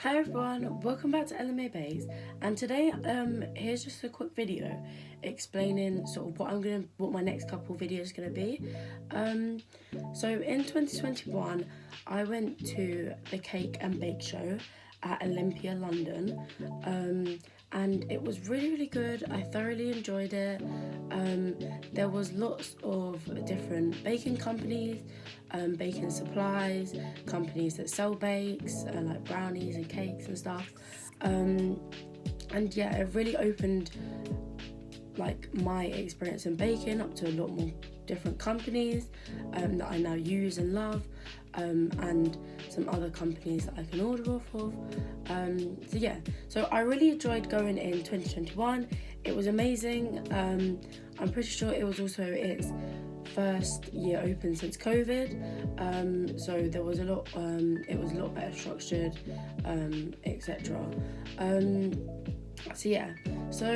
Hi everyone, welcome back to LMA Bays, and today here's just a quick video explaining sort of what my next couple videos are gonna be. So in 2021 I went to the Cake and Bake Show at Olympia, London, and it was really good. I thoroughly enjoyed it. There was lots of different baking companies, baking supplies, companies that sell bakes, like brownies and cakes and stuff. And yeah, it really opened like my experience in baking up to a lot more different companies that I now use and love, and some other companies that I can order off of. So I really enjoyed going in 2021. It was amazing. I'm pretty sure it was also its first year open since COVID, so there was a lot, it was a lot better structured, etc. So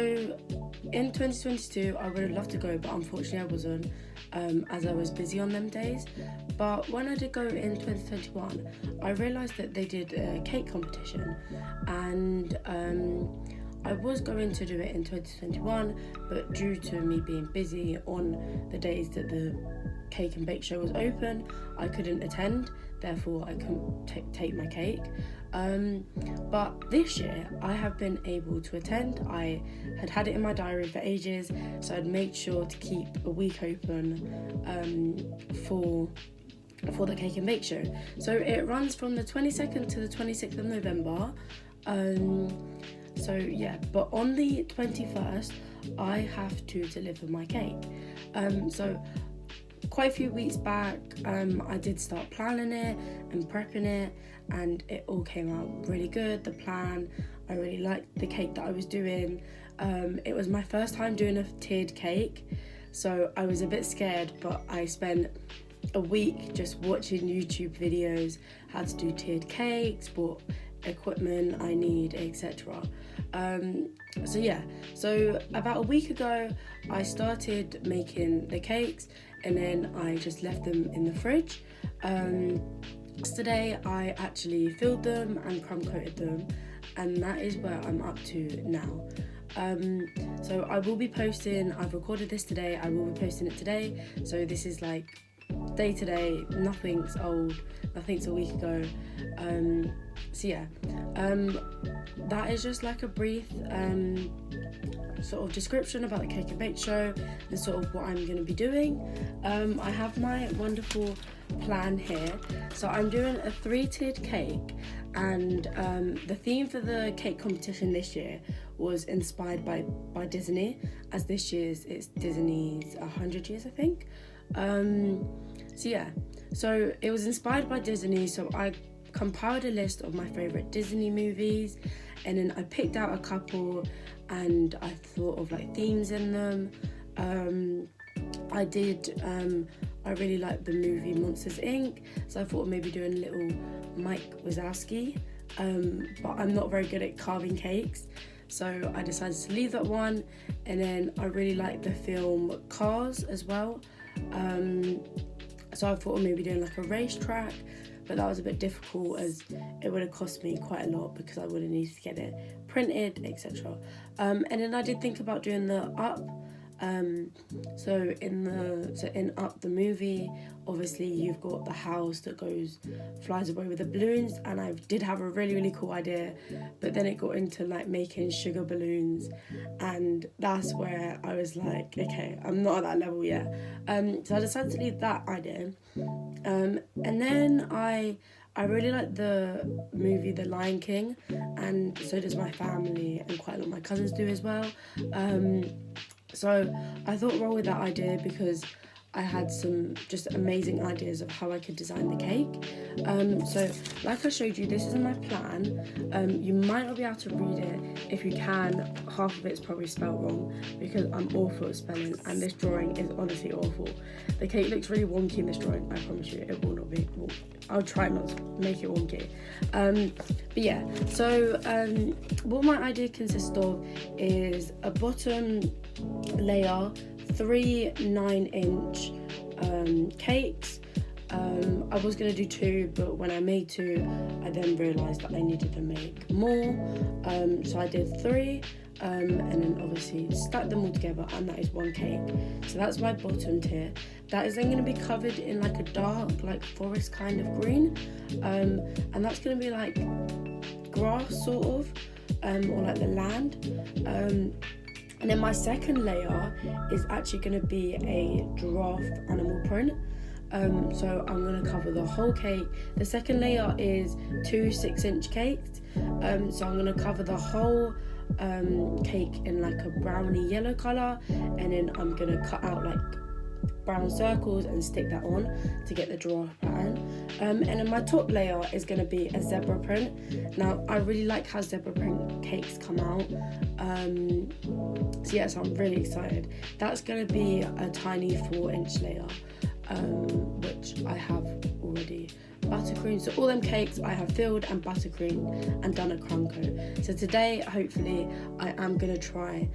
in 2022 I would have loved to go, but unfortunately I wasn't, as I was busy on them days. But when I did go in 2021, I realised that they did a cake competition, and I was going to do it in 2021, but due to me being busy on the days that the Cake and Bake Show was open, I couldn't attend, therefore I couldn't take my cake. But this year I have been able to attend. I had it in my diary for ages, so I'd made sure to keep a week open for the Cake and Bake Show. So it runs from the 22nd to the 26th of November. But on the 21st I have to deliver my cake. So quite a few weeks back, I did start planning it and prepping it, and it all came out really good. The plan, I really liked the cake that I was doing. It was my first time doing a tiered cake, so I was a bit scared, but I spent a week just watching YouTube videos, how to do tiered cakes, what equipment I need, etc. So about a week ago I started making the cakes, and then I just left them in the fridge. Yesterday I actually filled them and crumb coated them, and that is where I'm up to now. So I will be posting, I've recorded this today, I will be posting it today, so this is like day to day, nothing's old, nothing's a week ago. That is just like a brief sort of description about the Cake and Bake Show and sort of what I'm going to be doing. I have my wonderful plan here. So I'm doing a 3-tiered cake, and the theme for the cake competition this year was inspired by Disney, as this year's it's Disney's 100 years, I think. So it was inspired by Disney, so I compiled a list of my favourite Disney movies, and then I picked out a couple and I thought of like themes in them. I really liked the movie Monsters Inc., so I thought of maybe doing a little Mike Wazowski, but I'm not very good at carving cakes, so I decided to leave that one. And then I really liked the film Cars as well, so I thought of maybe doing like a racetrack, but that was a bit difficult as it would have cost me quite a lot because I would have needed to get it printed, etc. And then I did think about doing the Up. So in Up the movie, obviously you've got the house that flies away with the balloons, and I did have a really cool idea, but then it got into like making sugar balloons, and that's where I was like, okay, I'm not at that level yet. So I decided to leave that idea. And then I really like the movie The Lion King, and so does my family, and quite a lot of my cousins do as well. So I thought roll with that idea because I had some just amazing ideas of how I could design the cake. So like I showed you, this is my plan. You might not be able to read it. If you can, half of it's probably spelled wrong because I'm awful at spelling, and this drawing is honestly awful. The cake looks really wonky in this drawing, I promise you it will not be. Well, I'll try not to make it wonky. What my idea consists of is a bottom layer, 3 9-inch cakes. I was going to do 2, but when I made 2, I then realised that I needed to make more. So I did 3, and then obviously stacked them all together, and that is 1 cake. So that's my bottom tier. That is then going to be covered in like a dark, like forest kind of green, and that's going to be like grass sort of, or like the land. And then my second layer is actually going to be a giraffe animal print. So I'm going to cover the whole cake. The second layer is 2 6-inch cakes. So I'm going to cover the whole cake in like a browny yellow colour, and then I'm going to cut out like brown circles and stick that on to get the giraffe pattern. And then my top layer is going to be a zebra print. Now I really like how zebra print cakes come out, so yes, I'm really excited. That's going to be a tiny 4-inch layer, which I have already buttercream. So all them cakes I have filled and buttercream and done a crumb coat. So today hopefully I am going to try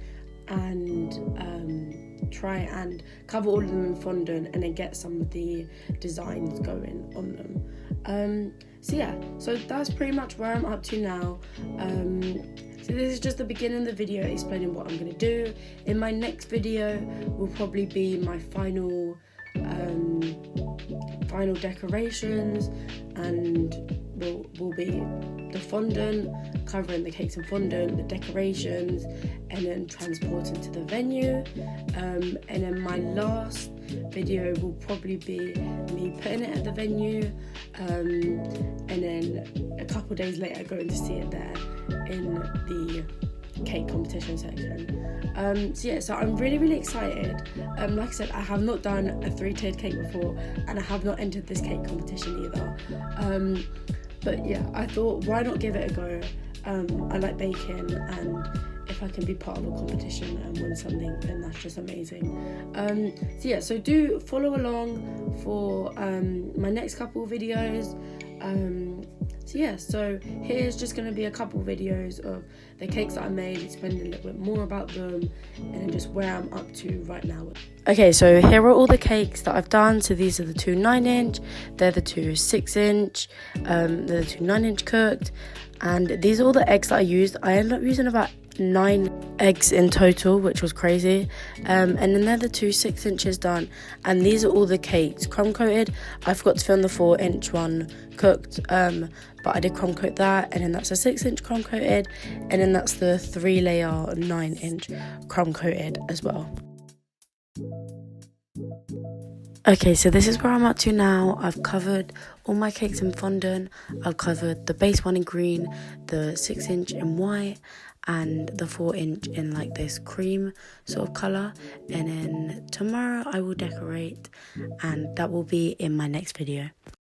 and cover all of them in fondant and then get some of the designs going on them. So yeah, so that's pretty much where I'm up to now. So this is just the beginning of the video explaining what I'm going to do. In my next video will probably be my final decorations, and will be the fondant, covering the cakes in fondant, the decorations, and then transporting to the venue. And then my last video will probably be me putting it at the venue, and then a couple days later going to see it there in the cake competition section. So yeah, so I'm really excited. Like I said, I have not done a 3-tiered cake before, and I have not entered this cake competition either. But yeah, I thought, why not give it a go? I like baking, and if I can be part of a competition and win something, then that's just amazing. So yeah, so do follow along for my next couple of videos. So yeah, so here's just going to be a couple videos of the cakes that I made, explaining a little bit more about them, and then just where I'm up to right now. Okay, so here are all the cakes that I've done. So these are the 2 9-inch, they're the 2 6-inch, they're the 2 9-inch cooked, and these are all the eggs that I used. I ended up using about 9 eggs in total, which was crazy. And then they're the 2 6-inches done, and these are all the cakes crumb coated. I forgot to film the 4-inch one cooked, but I did crumb coat that, and then that's a 6-inch crumb coated, and then that's the 3-layer 9-inch crumb coated as well. Okay, so this is where I'm up to now. I've covered all my cakes in fondant. I've covered the base one in green, the 6-inch in white, and the 4-inch in like this cream sort of colour. And then tomorrow I will decorate, and that will be in my next video.